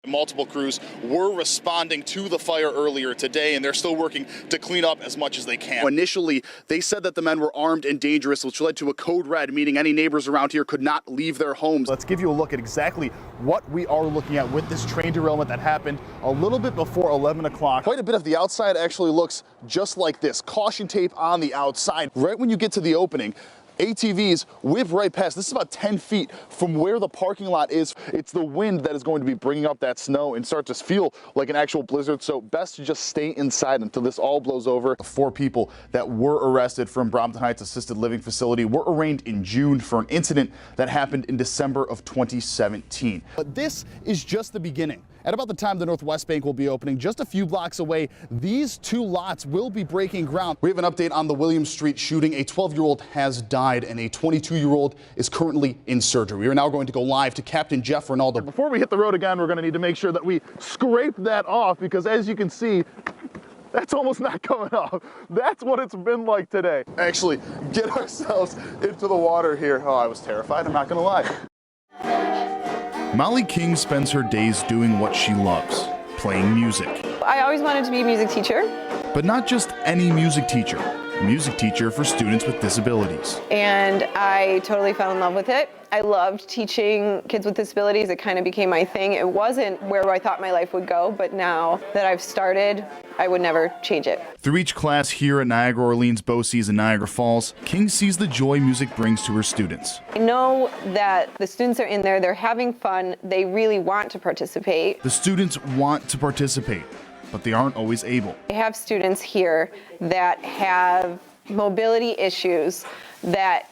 Multiple crews were responding to the fire earlier today, and they're still working to clean up as much as they can. Initially, they said that the men were armed and dangerous, which led to a code red, meaning any neighbors around here could not leave their homes. Let's give you a look at exactly what we are looking at with this train derailment that happened a little bit before 11 o'clock. Quite a bit of the outside actually looks just like this. Caution tape on the outside. Right when you get to the opening, ATVs whip right past. This is about 10 feet from where the parking lot is. It's the wind that is going to be bringing up that snow and start to feel like an actual blizzard. So best to just stay inside until this all blows over. 4 people that were arrested from Brompton Heights Assisted Living Facility were arraigned in June for an incident that happened in December of 2017. But this is just the beginning. At about the time the Northwest Bank will be opening, just a few blocks away, these 2 lots will be breaking ground. We have an update on the Williams Street shooting. A 12-year-old has died and a 22-year-old is currently in surgery. We are now going to go live to Captain Jeff Ronaldo. Before we hit the road again, we're going to need to make sure that we scrape that off because, as you can see, that's almost not coming off. That's what it's been like today. Actually, get ourselves into the water here. Oh, I was terrified, I'm not going to lie. Molly King spends her days doing what she loves, playing music. I always wanted to be a music teacher. But not just any music teacher, a music teacher for students with disabilities. And I totally fell in love with it. I loved teaching kids with disabilities. It kind of became my thing. It wasn't where I thought my life would go, but now that I've started, I would never change it. Through each class here at Niagara Orleans, BOCES, and Niagara Falls, King sees the joy music brings to her students. I know that the students are in there, they're having fun, they really want to participate. The students want to participate, but they aren't always able. I have students here that have mobility issues that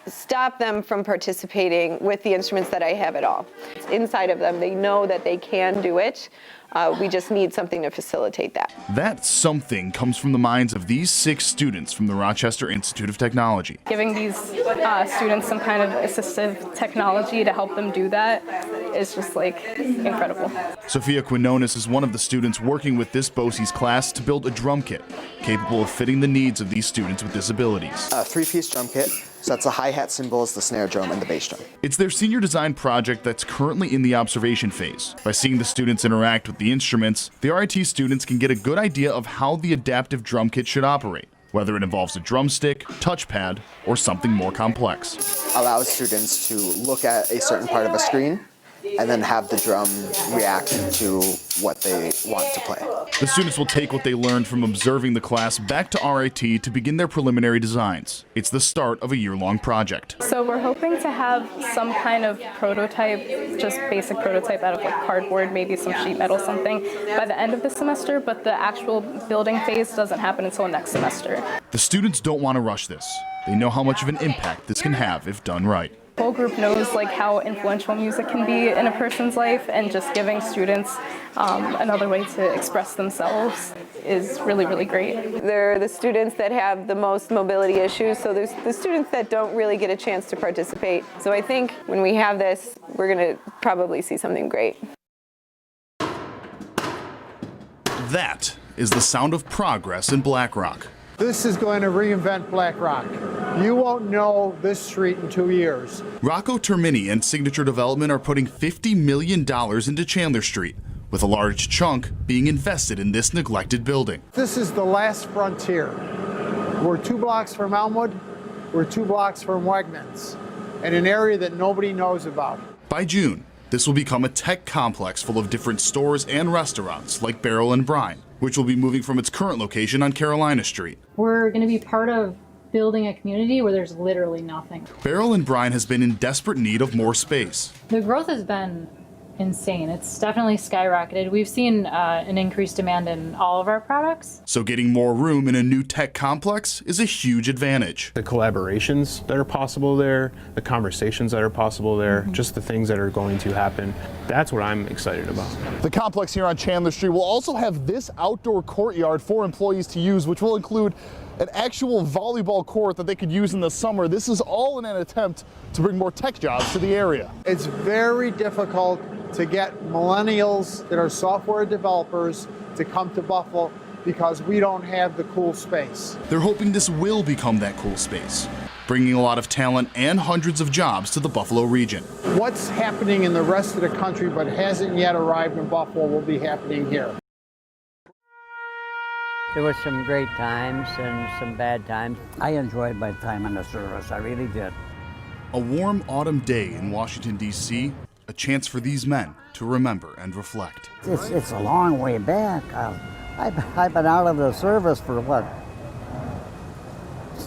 stop them from participating with the instruments that I have at all. It's inside of them, they know that they can do it. We just need something to facilitate that. That something comes from the minds of these 6 students from the Rochester Institute of Technology. Giving these students some kind of assistive technology to help them do that is just like incredible. Sophia Quinones is one of the students working with this BOCES class to build a drum kit capable of fitting the needs of these students with disabilities. A 3-piece drum kit. So that's the hi-hat cymbals, the snare drum, and the bass drum. It's their senior design project that's currently in the observation phase. By seeing the students interact with the instruments, the RIT students can get a good idea of how the adaptive drum kit should operate, whether it involves a drumstick, touchpad, or something more complex. Allows students to look at a certain part of a screen and then have the drum react to what they want to play. The students will take what they learned from observing the class back to RIT to begin their preliminary designs. It's the start of a year-long project. So we're hoping to have some kind of prototype, just basic prototype out of like cardboard, maybe some sheet metal, something, by the end of the semester, but the actual building phase doesn't happen until next semester. The students don't want to rush this. They know how much of an impact this can have if done right. The whole group knows like how influential music can be in a person's life, and just giving students another way to express themselves is really, really great. They're the students that have the most mobility issues, so there's the students that don't really get a chance to participate. So I think when we have this, we're going to probably see something great. That is the sound of progress in Black Rock. This is going to reinvent Black Rock. You won't know this street in 2 years. Rocco Termini and Signature Development are putting $50 million into Chandler Street, with a large chunk being invested in this neglected building. This is the last frontier. We're 2 blocks from Elmwood, we're 2 blocks from Wegmans, in an area that nobody knows about. By June, this will become a tech complex full of different stores and restaurants like Barrel and Brine, which will be moving from its current location on Carolina Street. We're going to be part of building a community where there's literally nothing. Barrel and Brine has been in desperate need of more space. The growth has been insane. It's definitely skyrocketed. We've seen an increased demand in all of our products. So getting more room in a new tech complex is a huge advantage. The collaborations that are possible there, the conversations that are possible there, just the things that are going to happen, that's what I'm excited about. The complex here on Chandler Street will also have this outdoor courtyard for employees to use, which will include an actual volleyball court that they could use in the summer. This is all in an attempt to bring more tech jobs to the area. It's very difficult to get millennials that are software developers to come to Buffalo because we don't have the cool space. They're hoping this will become that cool space, bringing a lot of talent and hundreds of jobs to the Buffalo region. What's happening in the rest of the country but hasn't yet arrived in Buffalo will be happening here. There was some great times and some bad times. I enjoyed my time in the service, I really did. A warm autumn day in Washington, D.C., a chance for these men to remember and reflect. It's a long way back. I've been out of the service for what,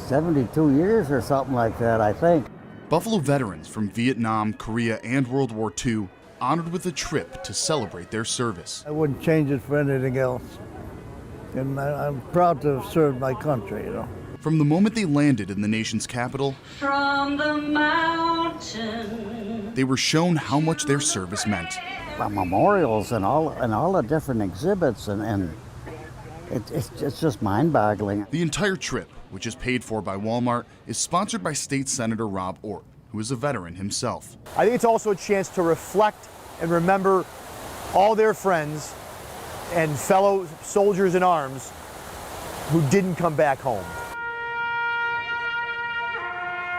72 years or something like that, I think. Buffalo veterans from Vietnam, Korea, and World War II honored with a trip to celebrate their service. I wouldn't change it for anything else. And I'm proud to have served my country, you know. From the moment they landed in the nation's capital, from the mountain, they were shown how much their service meant. Memorials and all the different exhibits, and it's just mind-boggling. The entire trip, which is paid for by Walmart, is sponsored by State Senator Rob Ort, who is a veteran himself. I think it's also a chance to reflect and remember all their friends and fellow soldiers in arms who didn't come back home.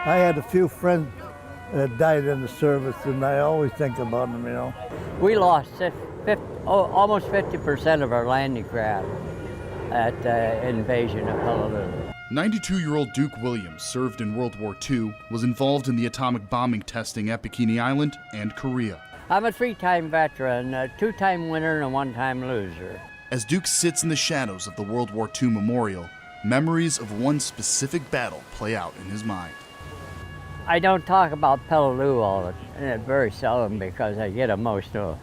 I had a few friends that died in the service, and I always think about them, you know. We lost almost 50% of our landing craft at the invasion of Peleliu. 92-year-old Duke Williams served in World War II, was involved in the atomic bombing testing at Bikini Island and Korea. I'm a 3-time veteran, a 2-time winner and a 1-time loser. As Duke sits in the shadows of the World War II memorial, memories of one specific battle play out in his mind. I don't talk about Peleliu very seldom because I get emotional.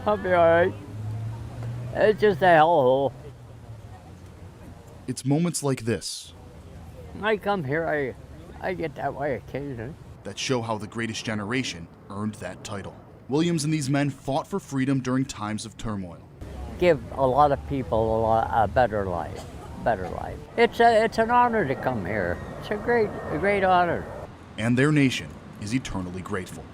I'll be all right. It's just a hellhole. It's moments like this I come here, I get that way occasionally. that show how the greatest generation earned that title. Williams and these men fought for freedom during times of turmoil. Give a lot of people a better life. It's an honor to come here. It's a great honor. And their nation is eternally grateful.